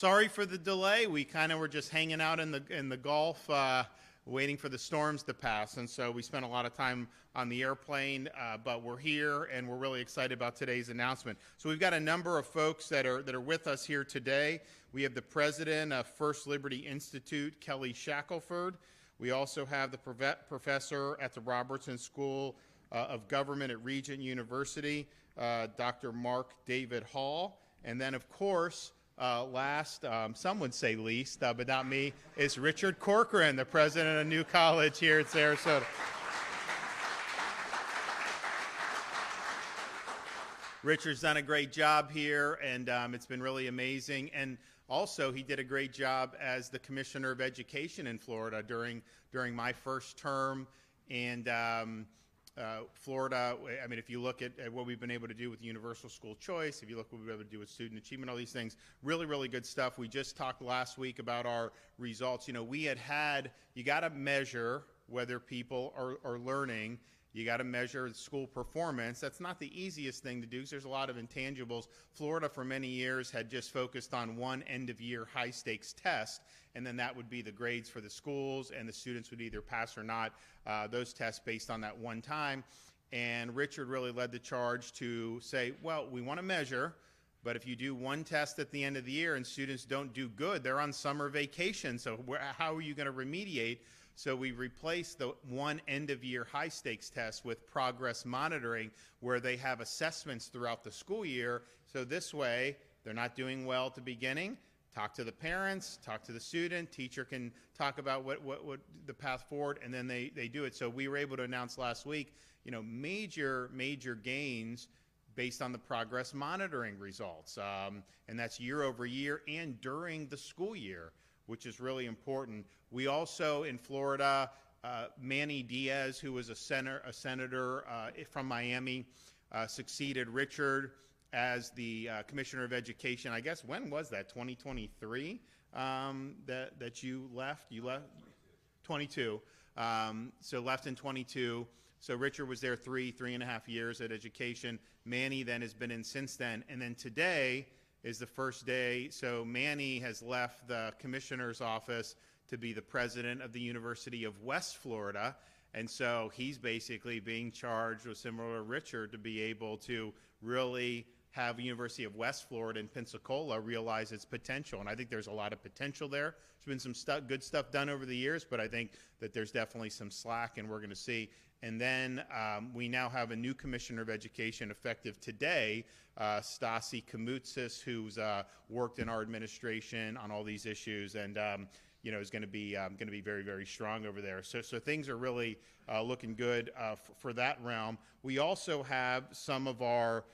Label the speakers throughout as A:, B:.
A: Sorry for the delay. We kind of were just hanging out in the Gulf, waiting for the storms to pass, and so we spent a lot of time on the airplane. But we're here, and we're really excited about today's announcement. So we've got a number of folks that are with us here today. We have the president of First Liberty Institute, Kelly Shackelford. We also have the professor at the Robertson School of Government at Regent University, Dr. Mark David Hall, and then of course. Last, some would say least, but not me, is Richard Corcoran, the president of New College here at Sarasota. Richard's done a great job here, and it's been really amazing. And also, he did a great job as the Commissioner of Education in Florida during my first term. And Florida, I mean, if you look at what we've been able to do with universal school choice, if you look at what we've been able to do with student achievement, all these things, really, really good stuff. We just talked last week about our results. You know, you got to measure whether people are learning. You got to measure school performance. That's not the easiest thing to do because there's a lot of intangibles. Florida, for many years, had just focused on one end-of-year high-stakes test, and then that would be the grades for the schools, and the students would either pass or not those tests based on that one time. And Richard really led the charge to say, well, we want to measure, but if you do one test at the end of the year and students don't do good, they're on summer vacation, so how are you going to remediate? So we replaced the one end-of-year high-stakes test with progress monitoring, where they have assessments throughout the school year. So this way, they're not doing well at the beginning. Talk to the parents, talk to the student, teacher can talk about what the path forward, and then they do it. So we were able to announce last week, you know, major gains based on the progress monitoring results. And that's year over year and during the school year, which is really important. We also, in Florida, Manny Diaz, who was a senator from Miami, succeeded Richard as the Commissioner of Education. I guess, when was that, 2023, that you left? You left? 22. So left in 22. So Richard was there three and a half years at education. Manny then has been in since then. And then today is the first day. So Manny has left the commissioner's office to be the president of the University of West Florida. And so he's basically being charged with, similar to Richard, to be able to really have the University of West Florida in Pensacola realize its potential. And I think there's a lot of potential there. There's been some good stuff done over the years, but I think that there's definitely some slack, and we're going to see. And then we now have a new Commissioner of Education effective today, Stasi Koumoutsas, who's worked in our administration on all these issues, and you know, is going to be very, very strong over there. So things are really looking good for that realm. We also have some of our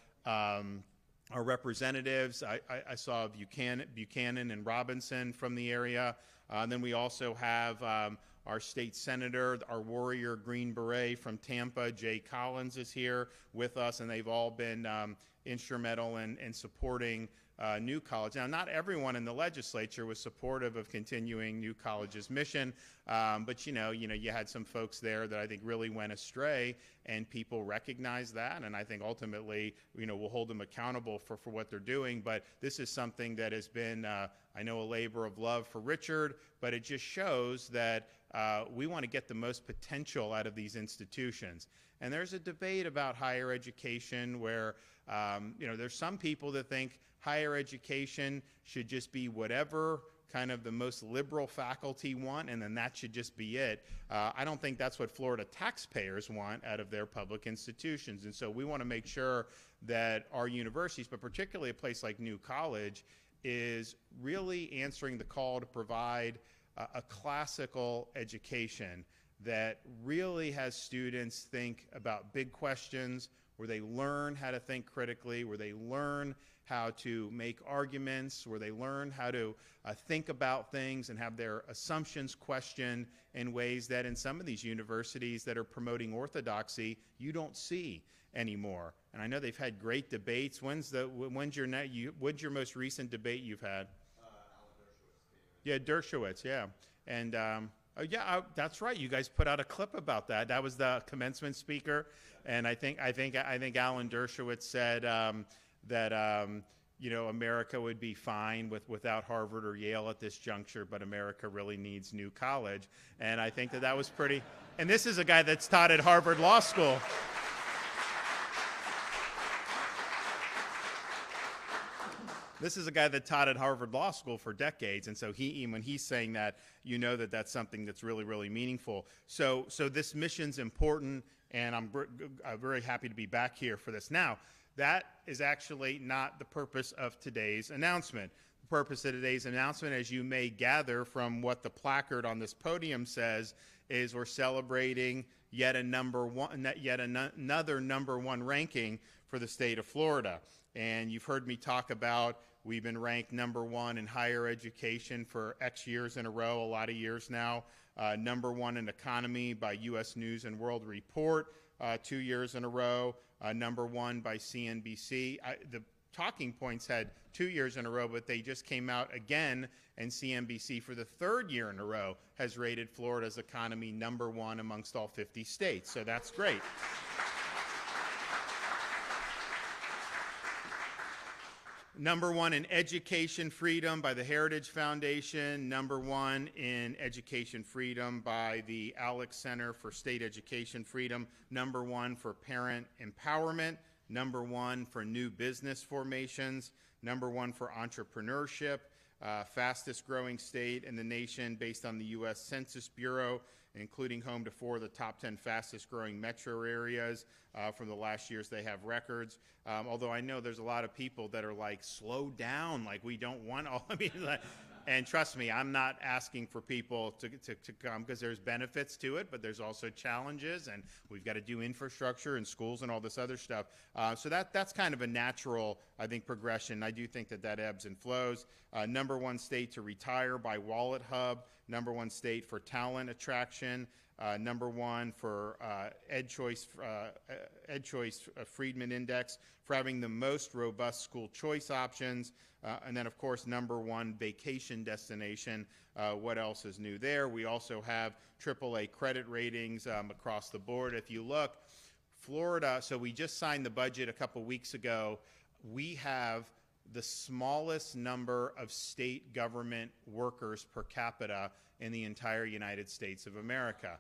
A: representatives. I saw Buchanan and Robinson from the area. And then we also have our state senator, our warrior Green Beret from Tampa, Jay Collins, is here with us, and they've all been instrumental in supporting New College. Now, not everyone in the legislature was supportive of continuing New College's mission, but you had some folks there that I think really went astray, and people recognize that, and I think ultimately, we'll hold them accountable for what they're doing. But this is something that has been, I know, a labor of love for Richard, but it just shows that we want to get the most potential out of these institutions. And there's a debate about higher education where, there's some people that think higher education should just be whatever kind of the most liberal faculty want, and then that should just be it. I don't think that's what Florida taxpayers want out of their public institutions. And so we want to make sure that our universities, but particularly a place like New College, is really answering the call to provide a classical education that really has students think about big questions, where they learn how to think critically, where they learn how to make arguments, where they learn how to think about things and have their assumptions questioned in ways that in some of these universities that are promoting orthodoxy, you don't see anymore. And I know they've had great debates. What's your most recent debate you've had? Yeah, Dershowitz, yeah. And that's right. You guys put out a clip about that. That was the commencement speaker, and I think Alan Dershowitz said that you know, America would be fine without Harvard or Yale at this juncture, but America really needs New College. And I think that that was pretty, and this is a guy that's taught at Harvard Law School. This is a guy that taught at Harvard Law School for decades, and so when he's saying that, you know that that's something that's really, really meaningful. So this mission's important, and I'm very happy to be back here for this. Now, that is actually not the purpose of today's announcement. The purpose of today's announcement, as you may gather from what the placard on this podium says, is we're celebrating yet another number one ranking for the state of Florida. And you've heard me talk about we've been ranked number one in higher education for X years in a row, a lot of years now. Number one in economy by U.S. News and World Report 2 years in a row. Number one by CNBC. The talking points had 2 years in a row, but they just came out again, and CNBC for the third year in a row has rated Florida's economy number one amongst all 50 states. So that's great. Number one in education freedom by the Heritage Foundation. Number one in education freedom by the Alex Center for State Education Freedom. Number one for parent empowerment. Number one for new business formations. Number one for entrepreneurship. Fastest growing state in the nation based on the U.S. Census Bureau, including home to 4 of the top 10 fastest growing metro areas. From the last years they have records. Although I know there's a lot of people that are like, slow down, like we don't want all, I mean, like, and trust me, I'm not asking for people to come because there's benefits to it, but there's also challenges, and we've got to do infrastructure and schools and all this other stuff. So that's kind of a natural, I think, progression. I do think that ebbs and flows. Number one state to retire by Wallet Hub. Number one state for talent attraction. Number one for EdChoice Friedman Index for having the most robust school choice options. And then, of course, number one vacation destination. What else is new there? We also have AAA credit ratings across the board. If you look, Florida, so we just signed the budget a couple weeks ago. We have the smallest number of state government workers per capita in the entire United States of America.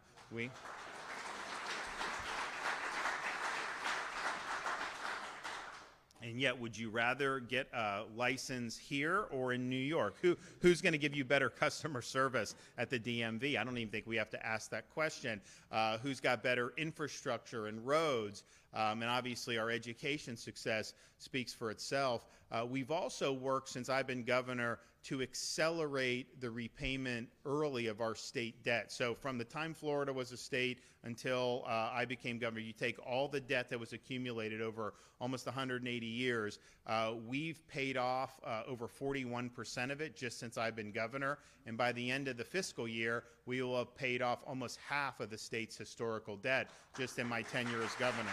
A: And yet, would you rather get a license here or in New York? Who's going to give you better customer service at the DMV? I don't even think we have to ask that question. Who's got better infrastructure and roads? And obviously, our education success speaks for itself. We've also worked, since I've been governor, to accelerate the repayment early of our state debt. So from the time Florida was a state until I became governor, you take all the debt that was accumulated over almost 180 years. We've paid off over 41% of it just since I've been governor. And by the end of the fiscal year, we will have paid off almost half of the state's historical debt just in my tenure as governor.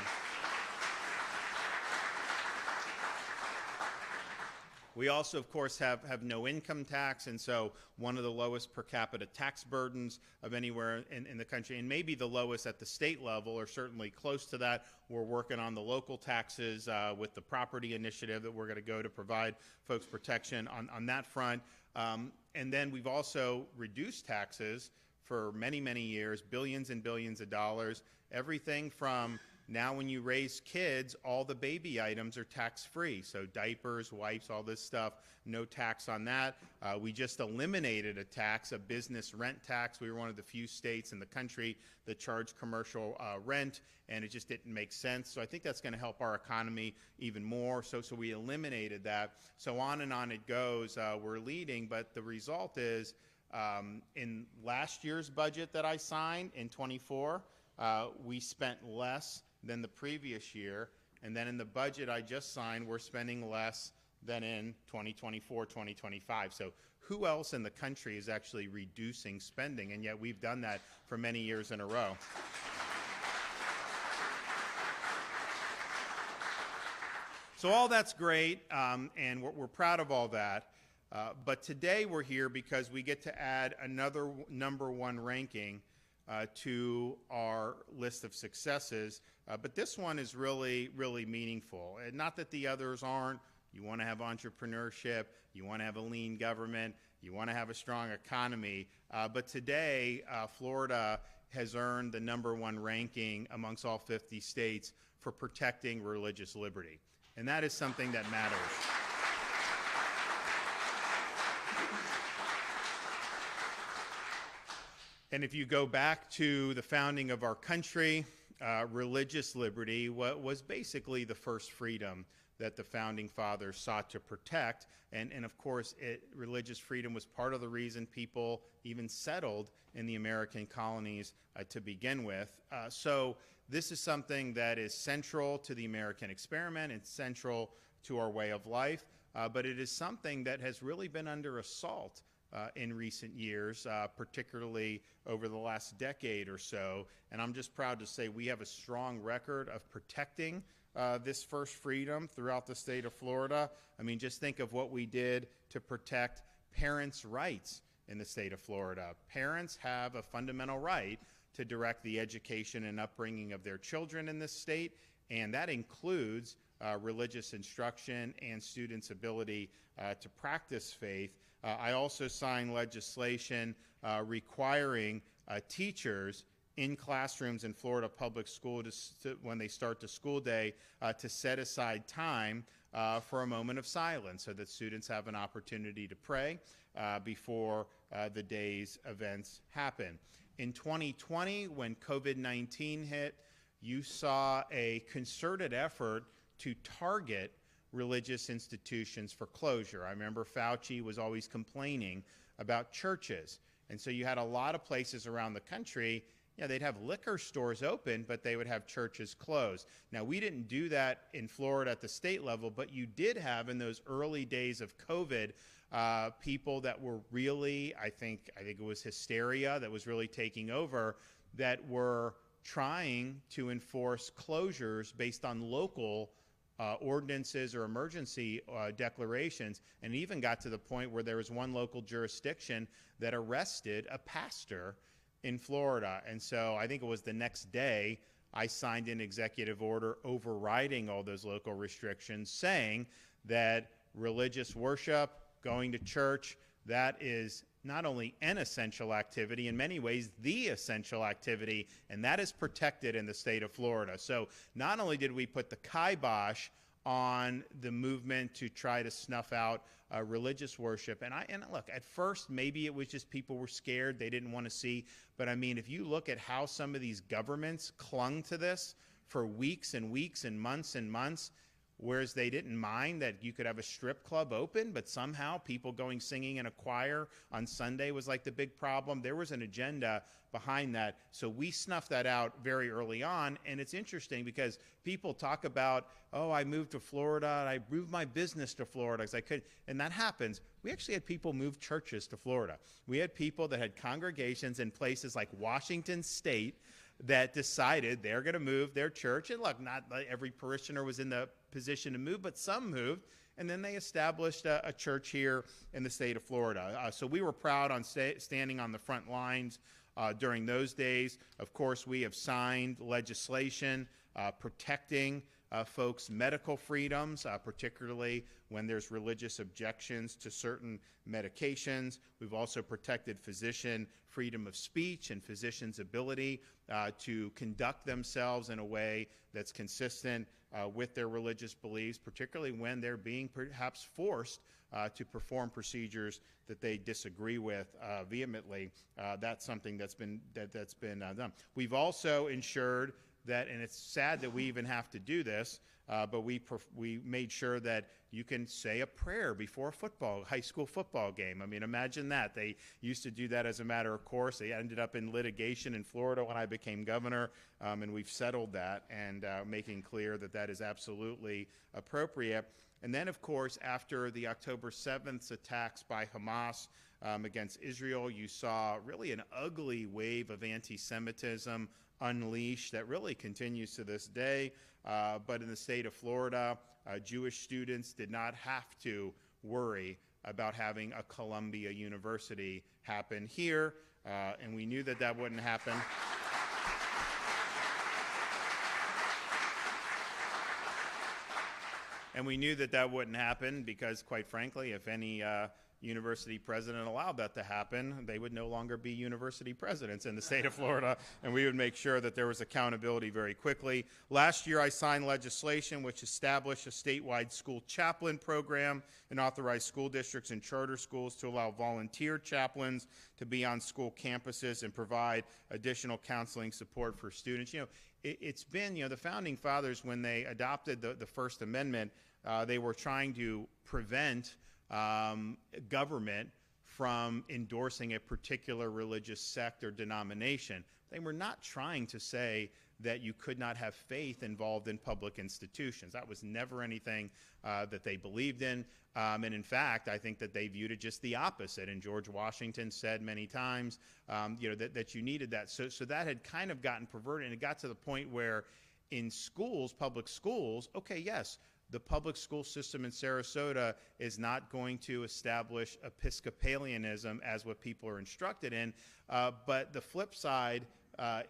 A: We also, of course, have no income tax, and so one of the lowest per capita tax burdens of anywhere in the country, and maybe the lowest at the state level, or certainly close to that. We're working on the local taxes with the property initiative that we're going to go to provide folks protection on that front. And then we've also reduced taxes for many, many years, billions and billions of dollars, everything from now when you raise kids, all the baby items are tax-free. So diapers, wipes, all this stuff, no tax on that. We just eliminated a tax, a business rent tax. We were one of the few states in the country that charged commercial rent, and it just didn't make sense. So I think that's going to help our economy even more. So we eliminated that. So on and on it goes. We're leading, but the result is in last year's budget that I signed in 24, we spent less than the previous year, and then in the budget I just signed, we're spending less than in 2024, 2025. So who else in the country is actually reducing spending? And yet we've done that for many years in a row. So all that's great, and we're proud of all that. But today we're here because we get to add another number one ranking to our list of successes. But this one is really, really meaningful. And not that the others aren't You want to have entrepreneurship. You want to have a lean government. You want to have a strong economy. But today, Florida has earned the #1 ranking amongst all 50 states for protecting religious liberty. And that is something that matters. And if you go back to the founding of our country, religious liberty was basically the first freedom that the founding fathers sought to protect. And of course, religious freedom was part of the reason people even settled in the American colonies to begin with. So this is something that is central to the American experiment and central to our way of life, but it is something that has really been under assault in recent years, particularly over the last decade or so. And I'm just proud to say we have a strong record of protecting this first freedom throughout the state of Florida. I mean, just think of what we did to protect parents' rights in the state of Florida. Parents have a fundamental right to direct the education and upbringing of their children in this state, and that includes religious instruction and students' ability to practice faith. I also signed legislation requiring teachers in classrooms in Florida public school when they start the school day to set aside time for a moment of silence so that students have an opportunity to pray before the day's events happen. In 2020, when COVID-19 hit, you saw a concerted effort to target religious institutions for closure. I remember Fauci was always complaining about churches. And so you had a lot of places around the country, they'd have liquor stores open, but they would have churches closed. Now, we didn't do that in Florida at the state level, but you did have in those early days of COVID, people that were really, I think it was hysteria that was really taking over, that were trying to enforce closures based on local ordinances or emergency declarations, and even got to the point where there was one local jurisdiction that arrested a pastor in Florida. And so I think it was the next day I signed an executive order overriding all those local restrictions, saying that religious worship, going to church, that is not only an essential activity, in many ways the essential activity, and that is protected in the state of Florida. So not only did we put the kibosh on the movement to try to snuff out religious worship, and look, at first maybe it was just people were scared, they didn't want to see, but I mean, if you look at how some of these governments clung to this for weeks and weeks and months, whereas they didn't mind that you could have a strip club open, but somehow people going singing in a choir on Sunday was like the big problem. There was an agenda behind that. So we snuffed that out very early on. And it's interesting because people talk about, oh, I moved to Florida, and I moved my business to Florida because I could, and that happens. We actually had people move churches to Florida. We had people that had congregations in places like Washington State that decided they're going to move their church. And look, not every parishioner was in the position to move, but some moved. And then they established a church here in the state of Florida. So we were proud on standing on the front lines during those days. Of course, we have signed legislation protecting folks' medical freedoms, particularly when there's religious objections to certain medications. We've also protected physician freedom of speech and physicians' ability to conduct themselves in a way that's consistent with their religious beliefs, particularly when they're being perhaps forced to perform procedures that they disagree with vehemently. That's something that's been done. We've also ensured that, and it's sad that we even have to do this, but we made sure that you can say a prayer before a high school football game. I mean, imagine that. They used to do that as a matter of course. They ended up in litigation in Florida when I became governor, and we've settled that and making clear that that is absolutely appropriate. And then, of course, after the October 7th attacks by Hamas against Israel, you saw really an ugly wave of anti-Semitism unleashed that really continues to this day. But in the state of Florida, Jewish students did not have to worry about having a Columbia University happen here, and we knew that that wouldn't happen. And we knew that that wouldn't happen because, quite frankly, if any university president allowed that to happen, they would no longer be university presidents in the state of Florida, and we would make sure that there was accountability very quickly. Last year, I signed legislation which established a statewide school chaplain program and authorized school districts and charter schools to allow volunteer chaplains to be on school campuses and provide additional counseling support for students. You know, it's been, the Founding Fathers, when they adopted the First Amendment, they were trying to prevent government from endorsing a particular religious sect or denomination. They were not trying to say that you could not have faith involved in public institutions. That was never anything that they believed in. And in fact, I think that they viewed it just the opposite. And George Washington said many times, that you needed that. So that had kind of gotten perverted, and it got to the point where in schools, public schools, okay, yes, the public school system in Sarasota is not going to establish Episcopalianism as what people are instructed in, but the flip side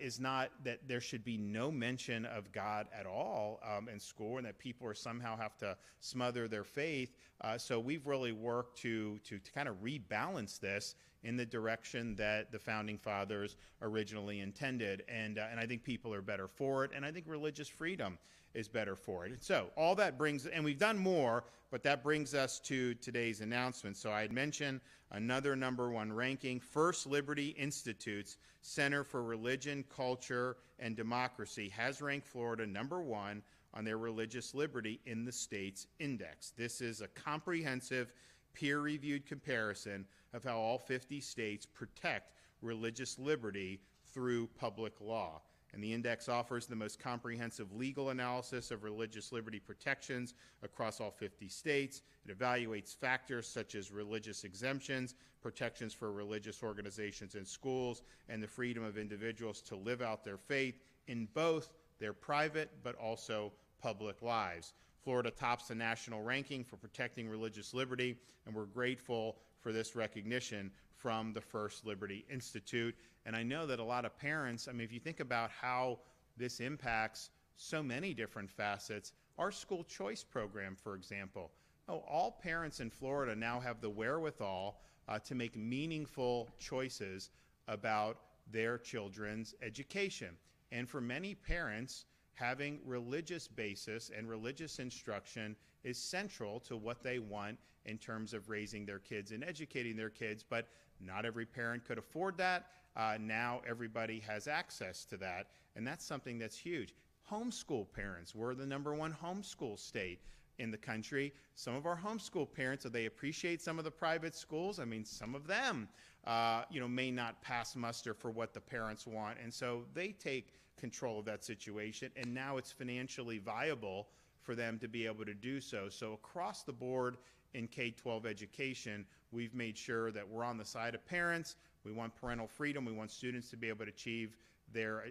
A: is not that there should be no mention of God at all in school, and that people are somehow have to smother their faith. So we've really worked to kind of rebalance this in the direction that the Founding Fathers originally intended, and I think people are better for it, and I think religious freedom is better for it. And so all that brings, and we've done more, but that brings us to today's announcement. So I had mentioned another #1 ranking. First Liberty Institute's Center for Religion, Culture, and Democracy has ranked Florida #1 on their religious liberty in the state's index. This is a comprehensive, peer-reviewed comparison of how all 50 states protect religious liberty through public law. And the index offers the most comprehensive legal analysis of religious liberty protections across all 50 states. It evaluates factors such as religious exemptions, protections for religious organizations and schools, and the freedom of individuals to live out their faith in both their private but also public lives. Florida tops the national ranking for protecting religious liberty, and we're grateful for this recognition from the First Liberty Institute. And I know that a lot of parents, if you think about how this impacts so many different facets, our school choice program, for example, all parents in Florida now have the wherewithal to make meaningful choices about their children's education. And for many parents, having religious basis and religious instruction is central to what they want in terms of raising their kids and educating their kids, but not every parent could afford that. Now everybody has access to that, and that's something that's huge. Homeschool parents, we're the #1 homeschool state in the country. Some of our homeschool parents, they appreciate some of the private schools. Some of them, may not pass muster for what the parents want, and so they take control of that situation, and now it's financially viable for them to be able to do so. So across the board in K-12 education, we've made sure that we're on the side of parents. We want parental freedom. We want students to be able to achieve their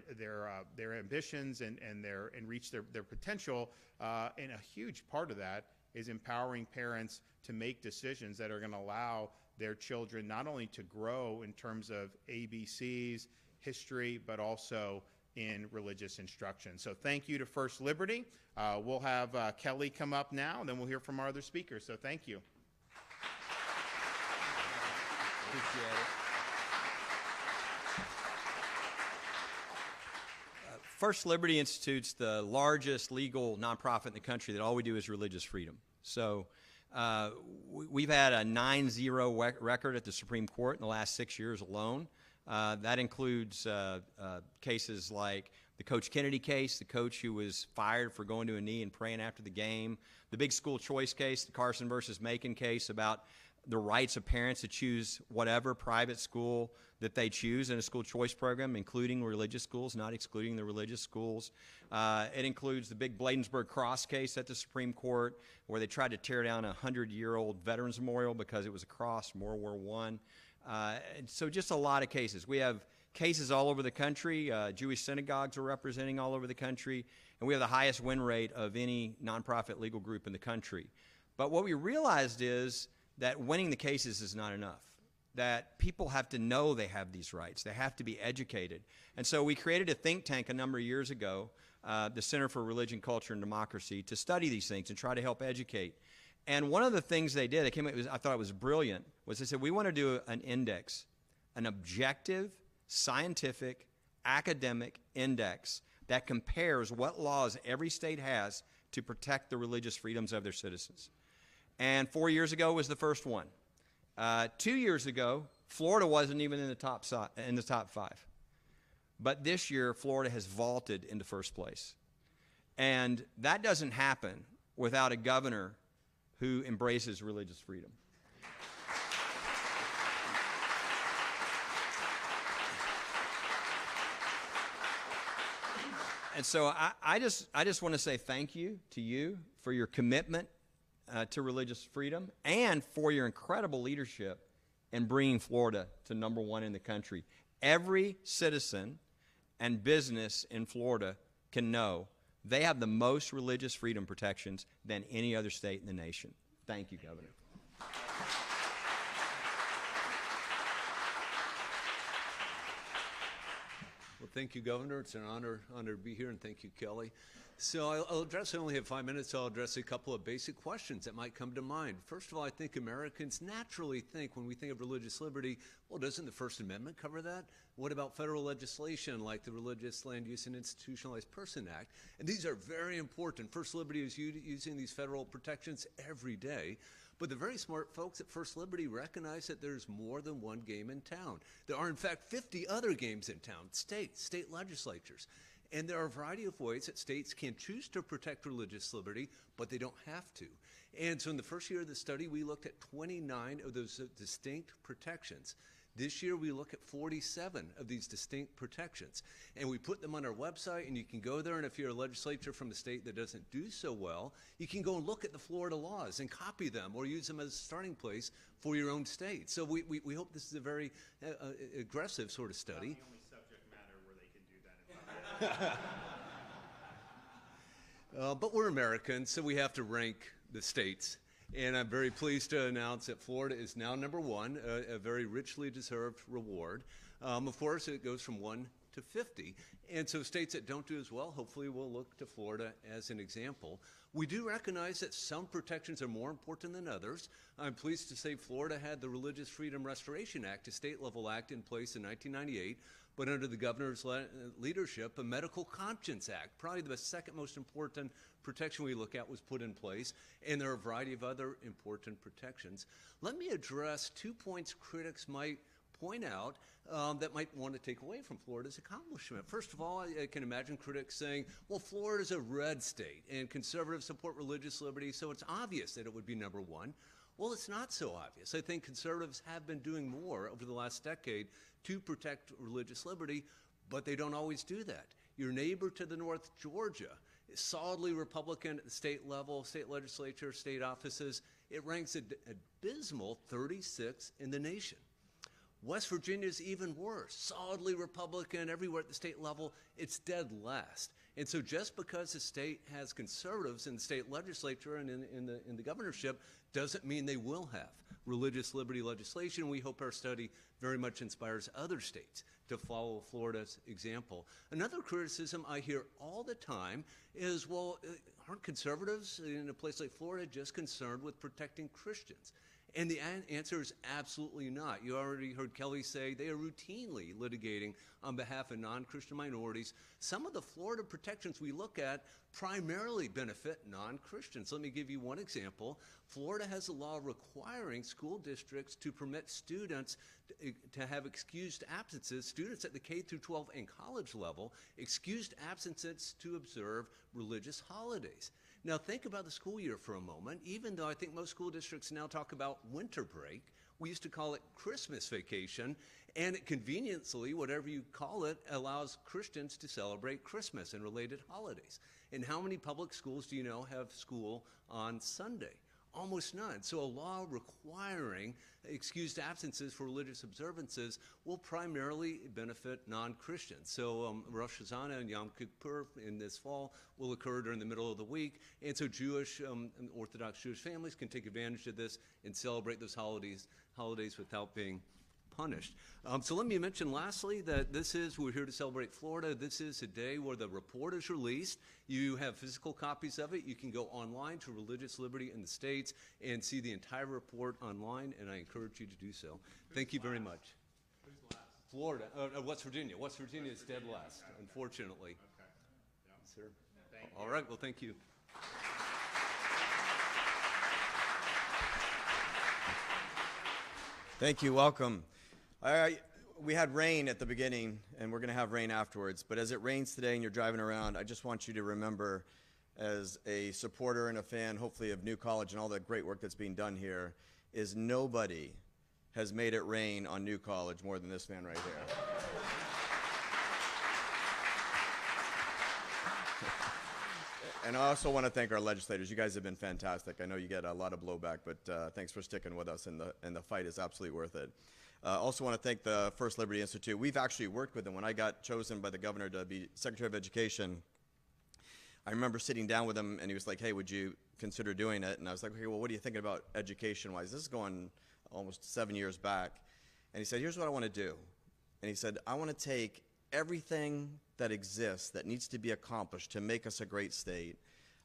A: ambitions and reach their potential. And a huge part of that is empowering parents to make decisions that are going to allow their children not only to grow in terms of ABCs, history, but also in religious instruction. So thank you to First Liberty. We'll have Kelly come up now, and then we'll hear from our other speakers. So thank you.
B: Appreciate it. First Liberty Institute's the largest legal nonprofit in the country that all we do is religious freedom. So we've had a 9-0 record at the Supreme Court in the last 6 years alone. That includes cases like the Coach Kennedy case, the coach who was fired for going to a knee and praying after the game, the big school choice case, the Carson versus Macon case about the rights of parents to choose whatever private school that they choose in a school choice program, including religious schools, not excluding the religious schools. It includes the big Bladensburg Cross case at the Supreme Court, where they tried to tear down a 100-year-old Veterans Memorial because it was a cross from World War I. And so just a lot of cases. We have cases all over the country. Jewish synagogues are representing all over the country, and we have the highest win rate of any nonprofit legal group in the country. But what we realized is that winning the cases is not enough. that people have to know they have these rights. They have to be educated. And so we created a think tank a number of years ago, the Center for Religion, Culture, and Democracy, to study these things and try to help educate. And one of the things they did, I thought it was brilliant, was they said, we want to do an index, an objective, scientific, academic index that compares what laws every state has to protect the religious freedoms of their citizens. And 4 years ago was the first one. 2 years ago, Florida wasn't even in the top 5. But this year, Florida has vaulted into first place. And that doesn't happen without a governor who embraces religious freedom. And so I just want to say thank you to you for your commitment to religious freedom and for your incredible leadership in bringing Florida to #1 in the country. Every citizen and business in Florida can know they have the most religious freedom protections than any other state in the nation. Thank you, Governor.
C: Well, thank you, Governor. It's an honor to be here, and thank you, Kelly. So I only have 5 minutes, so I'll address a couple of basic questions that might come to mind. First of all, I think Americans naturally think, when we think of religious liberty, well, doesn't the First Amendment cover that? What about federal legislation like the Religious Land Use and Institutionalized Person Act? And these are very important. First Liberty is using these federal protections every day. But the very smart folks at First Liberty recognize that there's more than one game in town. There are, in fact, 50 other games in town, state legislatures. And there are a variety of ways that states can choose to protect religious liberty, but they don't have to. And so in the first year of the study, we looked at 29 of those distinct protections. This year, we look at 47 of these distinct protections. And we put them on our website, and you can go there, and if you're a legislature from a state that doesn't do so well, you can go and look at the Florida laws and copy them or use them as a starting place for your own state. So we hope this is a very aggressive sort of study. But we're Americans, so we have to rank the states. And I'm very pleased to announce that Florida is now #1, a very richly deserved reward. Of course, it goes from 1 to 50. And so states that don't do as well, hopefully will look to Florida as an example. We do recognize that some protections are more important than others. I'm pleased to say Florida had the Religious Freedom Restoration Act, a state-level act in place in 1998. But under the governor's leadership, a Medical Conscience Act, probably the second most important protection we look at, was put in place, and there are a variety of other important protections. Let me address 2 points critics might point out that might want to take away from Florida's accomplishment. First of all, I can imagine critics saying, well, Florida's a red state, and conservatives support religious liberty, so it's obvious that it would be #1. Well, it's not so obvious. I think conservatives have been doing more over the last decade to protect religious liberty, but they don't always do that. Your neighbor to the north, Georgia, is solidly Republican at the state level, state legislature, state offices. It ranks abysmal 36 in the nation. West Virginia is even worse, solidly Republican everywhere at the state level. It's dead last. And so just because the state has conservatives in the state legislature and in the governorship doesn't mean they will have religious liberty legislation. We hope our study very much inspires other states to follow Florida's example. Another criticism I hear all the time is, well, aren't conservatives in a place like Florida just concerned with protecting Christians? And the answer is absolutely not. You already heard Kelly say they are routinely litigating on behalf of non-Christian minorities. Some of the Florida protections we look at primarily benefit non-Christians. Let me give you one example. Florida has a law requiring school districts to permit students to have excused absences, students at the K through 12 and college level, excused absences to observe religious holidays. Now think about the school year for a moment. Even though I think most school districts now talk about winter break, we used to call it Christmas vacation, and it conveniently, whatever you call it, allows Christians to celebrate Christmas and related holidays. And how many public schools do you know have school on Sunday? Almost none. So a law requiring excused absences for religious observances will primarily benefit non-Christians. So Rosh Hashanah and Yom Kippur in this fall will occur during the middle of the week. And so Jewish, Orthodox Jewish families can take advantage of this and celebrate those holidays without being punished. So let me mention lastly that we're here to celebrate Florida. This is a day where the report is released. You have physical copies of it. You can go online to Religious Liberty in the States and see the entire report online, and I encourage you to do so. Thank you very much.
A: Who's last?
C: Florida, West Virginia. West Virginia is dead last, unfortunately.
A: Okay. Yeah.
C: Yes, sir.
A: Thank you.
C: All right, well, thank you.
D: Thank you. Welcome. We had rain at the beginning, and we're going to have rain afterwards. But as it rains today and you're driving around, I just want you to remember, as a supporter and a fan, hopefully, of New College and all the great work that's being done here, is nobody has made it rain on New College more than this man right here. And I also want to thank our legislators. You guys have been fantastic. I know you get a lot of blowback, but thanks for sticking with us, and the fight is absolutely worth it. Also want to thank the First Liberty Institute. We've actually worked with them. When I got chosen by the governor to be Secretary of Education, I remember sitting down with him, and he was like, hey, would you consider doing it? And I was like, okay, well, what are you thinking about education-wise? This is going almost 7 years back. And he said, here's what I want to do. And he said, I want to take everything that exists that needs to be accomplished to make us a great state.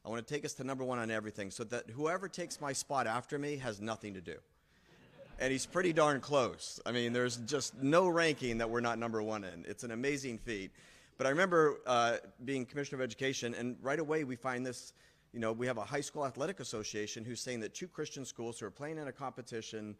D: I want to take us to #1 on everything so that whoever takes my spot after me has nothing to do. And he's pretty darn close. I mean, there's just no ranking that we're not #1 in. It's an amazing feat. But I remember being Commissioner of Education, and right away we find this, we have a high school athletic association who's saying that 2 Christian schools who are playing in a competition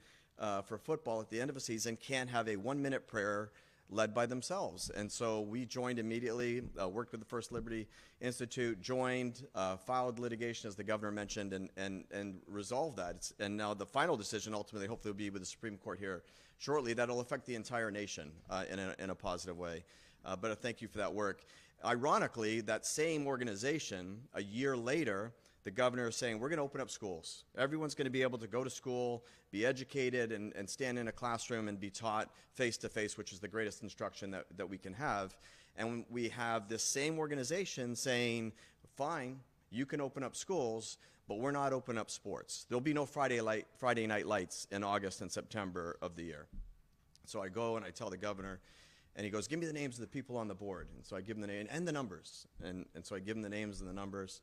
D: for football at the end of a season can't have a 1-minute prayer led by themselves. And so we joined immediately, worked with the First Liberty Institute, filed litigation, as the governor mentioned, and resolved that. And now the final decision ultimately hopefully will be with the Supreme Court here shortly. That'll affect the entire nation in a positive way. But thank you for that work. Ironically, that same organization, a year later, the governor is saying, we're going to open up schools. Everyone's going to be able to go to school, be educated, and stand in a classroom and be taught face-to-face, which is the greatest instruction that we can have. And we have this same organization saying, fine, you can open up schools, but we're not opening up sports. There'll be no Friday night lights in August and September of the year. So I go and I tell the governor, and he goes, give me the names of the people on the board. And so I give him the name and the numbers. And so I give him the names and the numbers.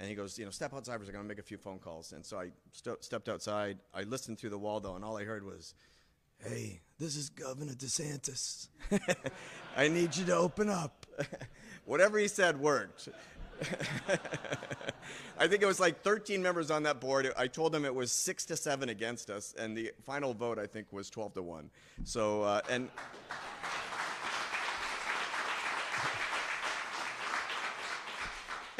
D: And he goes, step outside, we're going to make a few phone calls. And so I stepped outside. I listened through the wall, though, and all I heard was, hey, this is Governor DeSantis. I need you to open up. Whatever he said worked. I think it was like 13 members on that board. I told them it was 6-7 against us, and the final vote, I think, was 12-1. So,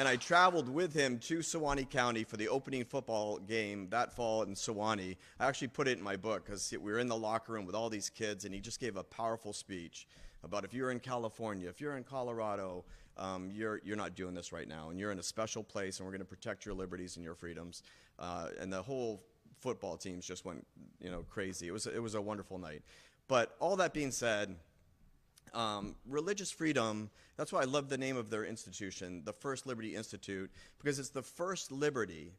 D: And I traveled with him to Sewanee County for the opening football game that fall in Sewanee. I actually put it in my book because we were in the locker room with all these kids, and he just gave a powerful speech about if you're in California, if you're in Colorado, you're not doing this right now, and you're in a special place, and we're going to protect your liberties and your freedoms. And the whole football teams just went, crazy. It was a wonderful night. But all that being said, religious freedom, that's why I love the name of their institution, the First Liberty Institute, because it's the first liberty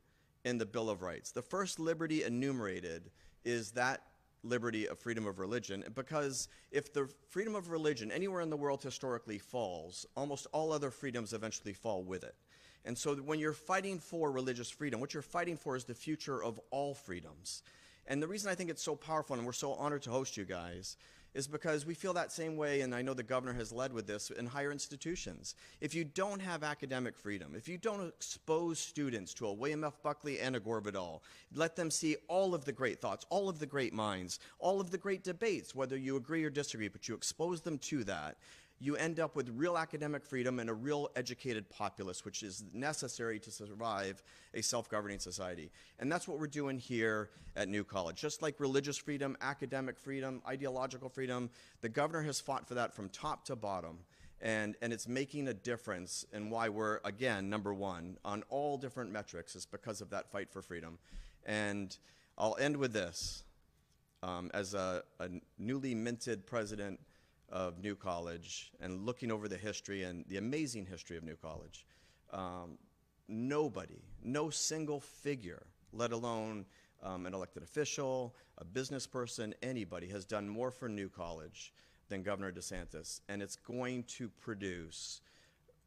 D: in the Bill of Rights. The first liberty enumerated is that liberty of freedom of religion, because if the freedom of religion anywhere in the world historically falls, almost all other freedoms eventually fall with it. And so when you're fighting for religious freedom, what you're fighting for is the future of all freedoms. And the reason I think it's so powerful, and we're so honored to host you guys, is because we feel that same way, and I know the governor has led with this in higher institutions. If you don't have academic freedom, if you don't expose students to a William F. Buckley and a Gore Vidal, let them see all of the great thoughts, all of the great minds, all of the great debates, whether you agree or disagree, but you expose them to that, you end up with real academic freedom and a real educated populace, which is necessary to survive a self-governing society. And that's what we're doing here at New College. Just like religious freedom, academic freedom, ideological freedom, the governor has fought for that from top to bottom. And it's making a difference in why we're, again, #1 on all different metrics is because of that fight for freedom. And I'll end with this. As a newly minted president of New College and looking over the history and the amazing history of New College, nobody, no single figure, let alone an elected official, a business person, anybody has done more for New College than Governor DeSantis, and it's going to produce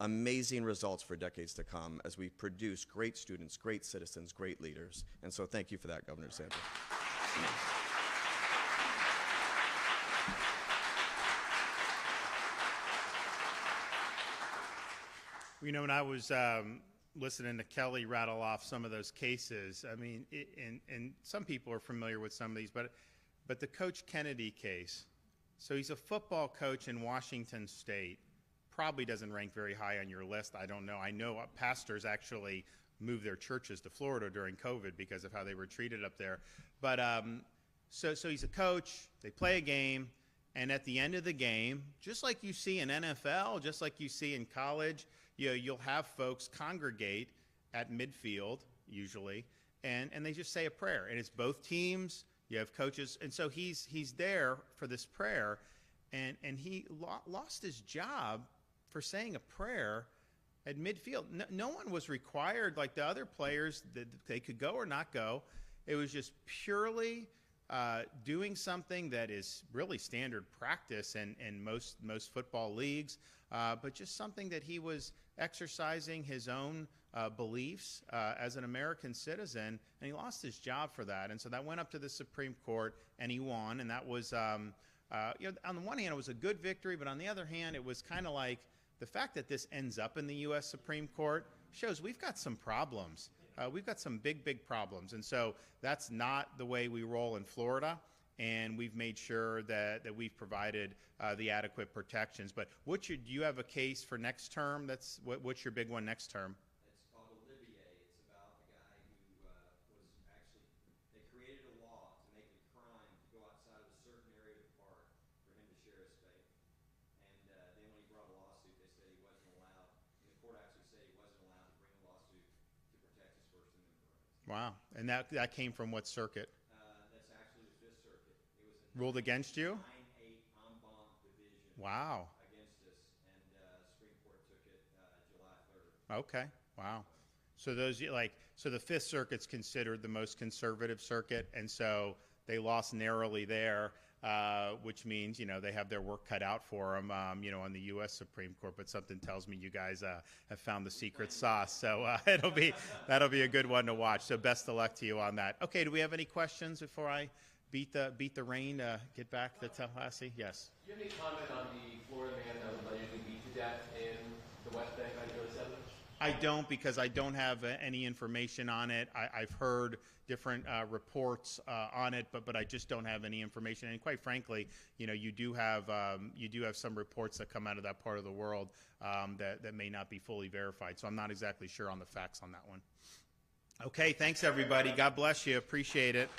D: amazing results for decades to come as we produce great students, great citizens, great leaders. And so thank you for that, Governor DeSantis.
A: You know, when I was listening to Kelly rattle off some of those cases, I mean, and some people are familiar with some of these, but the Coach Kennedy case, so he's a football coach in Washington State, probably doesn't rank very high on your list. I don't know. I know pastors actually moved their churches to Florida during COVID because of how they were treated up there. But so he's a coach, they play a game, and at the end of the game, just like you see in NFL, just like you see in college, you'll have folks congregate at midfield, usually, and they just say a prayer. And it's both teams, you have coaches, and so he's there for this prayer, and he lost his job for saying a prayer at midfield. No one was required, like the other players, that they could go or not go. It was just purely doing something that is really standard practice in most football leagues, but just something that he was exercising his own beliefs as an American citizen, and he lost his job for that. And so that went up to the Supreme Court, and he won. And that was, on the one hand, it was a good victory, but on the other hand, it was kind of like the fact that this ends up in the U.S. Supreme Court shows we've got some problems. We've got some big problems. And so that's not the way we roll in Florida. And we've made sure that we've provided the adequate protections. But do you have a case for next term? What's your big one next term?
B: It's called Olivier. It's about a guy who they created a law to make it a crime to go outside of a certain area of the park for him to share his faith. And then when he brought a lawsuit, they said he wasn't allowed. And the court actually said he wasn't allowed to bring a lawsuit to protect his First Amendment rights.
A: Wow. And that came from what circuit?
B: That's actually the Fifth Circuit. It was
A: Ruled against you?
B: 9-8 en banc division.
A: Wow.
B: Against us, and the Supreme Court took it July 3rd.
A: Okay. Wow. So so the Fifth Circuit's considered the most conservative circuit, and so they lost narrowly there, which means they have their work cut out for them, on the U.S. Supreme Court. But something tells me you guys have found the secret sauce, so that'll be a good one to watch. So best of luck to you on that. Okay. Do we have any questions before I beat the rain to get back to Tallahassee? Yes.
E: Do you have any comment on the Florida man that was allegedly beat to death in the West Bank on July 7th?
A: I don't, because I don't have any information on it. I've heard different reports on it, but I just don't have any information. And quite frankly, you do have some reports that come out of that part of the world that may not be fully verified. So I'm not exactly sure on the facts on that one. Okay, thanks everybody. God bless you. Appreciate it.